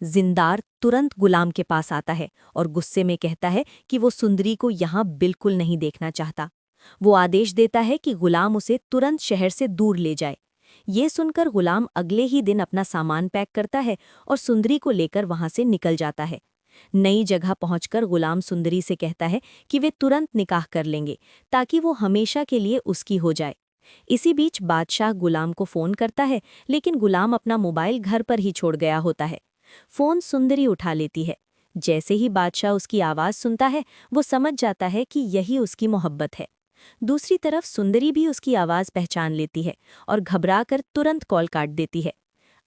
जिंदार तुरंत गुलाम के पास आता है और गुस्से में कहता है कि वो सुंदरी को यहाँ बिल्कुल नहीं देखना चाहता। वो आदेश देता है कि गुलाम उसे तुरंत शहर से दूर ले जाए। ये सुनकर गुलाम अगले ही दिन अपना सामान पैक करता है और सुंदरी को लेकर वहां से निकल जाता है। नई जगह पहुंचकर गुलाम सुंदरी से कहता है कि वे तुरंत निकाह कर लेंगे ताकि वो हमेशा के लिए उसकी हो जाए। इसी बीच बादशाह गुलाम को फोन करता है, लेकिन गुलाम अपना मोबाइल घर पर ही छोड़ गया होता है। फोन सुंदरी उठा लेती है। जैसे ही बादशाह उसकी आवाज सुनता है, वो समझ जाता है कि यही उसकी मोहब्बत है। दूसरी तरफ सुंदरी भी उसकी आवाज पहचान लेती है और घबराकर तुरंत कॉल काट देती है।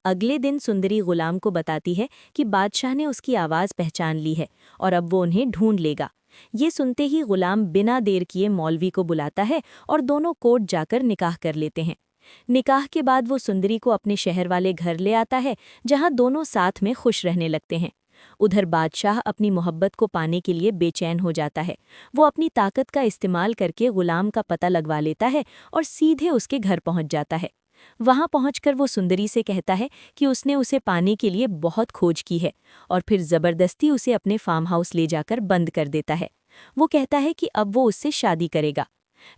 अगले दिन सुंदरी गुलाम को बताती है कि बादशाह ने उसकी आवाज पहचान ली है और अब वो उन्हें ढूंढ लेगा। ये सुनते ही गुलाम बिना देर किए मौलवी को बुलाता है और दोनों कोर्ट जाकर निकाह कर लेते हैं। निकाह के बाद वो सुंदरी को अपने शहर वाले घर ले आता है, जहां दोनों साथ में खुश रहने लगते हैं। उधर बादशाह अपनी मोहब्बत को पाने के लिए बेचैन हो जाता है। वो अपनी ताकत का इस्तेमाल करके गुलाम का पता लगवा लेता है और सीधे उसके घर पहुंच जाता है। वहां पहुंचकर वो सुंदरी से कहता है कि उसने उसे पाने के लिए बहुत खोज की है और फिर जबरदस्ती उसे अपने फार्म हाउस ले जाकर बंद कर देता है। वो कहता है कि अब वो उससे शादी करेगा,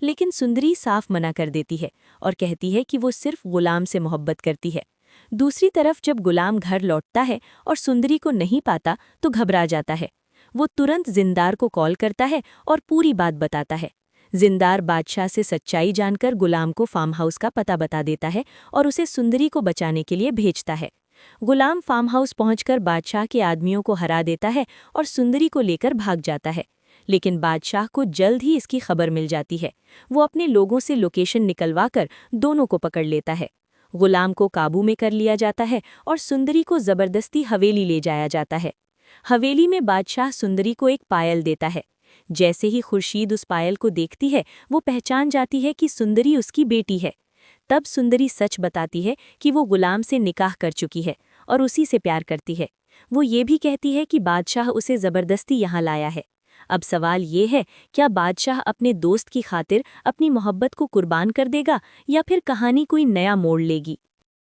लेकिन सुंदरी साफ मना कर देती है और कहती है कि वो सिर्फ गुलाम से मोहब्बत करती है। दूसरी तरफ जब गुलाम घर लौटता है और सुंदरी को नहीं पाता तो घबरा जाता है। वो तुरंत जिंदार को कॉल करता है और पूरी बात बताता है। जिंदार बादशाह से सच्चाई जानकर गुलाम को फार्म हाउस का पता बता देता है और उसे सुंदरी को बचाने के लिए भेजता है। गुलाम फार्म हाउस पहुंचकर बादशाह के आदमियों को हरा देता है और सुंदरी को लेकर भाग जाता है। लेकिन बादशाह को जल्द ही इसकी खबर मिल जाती है। वो अपने लोगों से लोकेशन निकलवाकर दोनों को पकड़ लेता है। गुलाम को काबू में कर लिया जाता है और सुंदरी को जबरदस्ती हवेली ले जाया जाता है। हवेली में बादशाह सुंदरी को एक पायल देता है। जैसे ही खुर्शीद उस पायल को देखती है, वो पहचान जाती है कि सुंदरी उसकी बेटी है। तब सुंदरी सच बताती है कि वो गुलाम से निकाह कर चुकी है और उसी से प्यार करती है। वो ये भी कहती है कि बादशाह उसे जबरदस्ती यहाँ लाया है। अब सवाल ये है, क्या बादशाह अपने दोस्त की खातिर अपनी मोहब्बत को कुर्बान कर देगा या फिर कहानी कोई नया मोड़ लेगी?